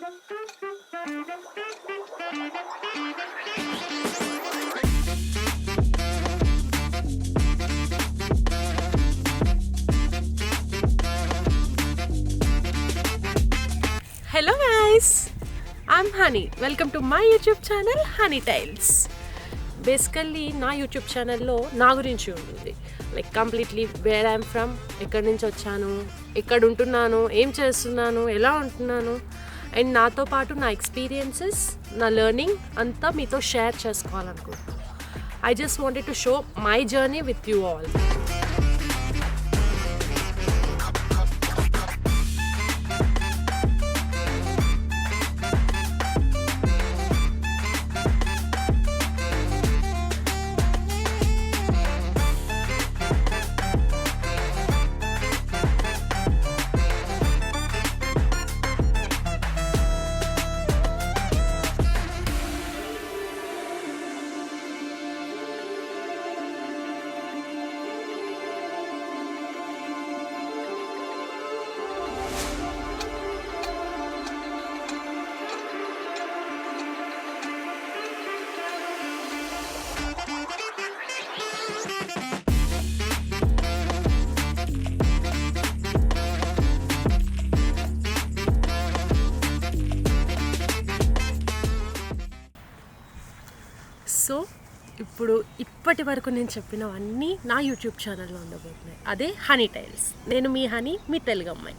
Hello guys, I'm Honey. Welcome to my YouTube channel Honey Tales. Basically నా YouTube ఛానల్లో నా గురించి ఉంటుంది. Like completely where I'm from, ఎక్కడి నుంచి వచ్చాను, ఎక్కడ ఉంటున్నాను, ఏం చేస్తున్నాను, ఎలా ఉంటున్నాను, అండ్ నాతో పాటు నా ఎక్స్పీరియన్సెస్, నా లెర్నింగ్ అంతా మీతో షేర్ చేసుకోవాలనుకుంటున్నాను. I just wanted to show my journey with you all. So ఇప్పుడు ఇప్పటి వరకు నేను చెప్పినవన్నీ నా యూట్యూబ్ ఛానల్లో ఉండబోతున్నాయి. అదే హనీ టైల్స్. నేను మీ హనీ, మీ తెలుగు అమ్మాయి.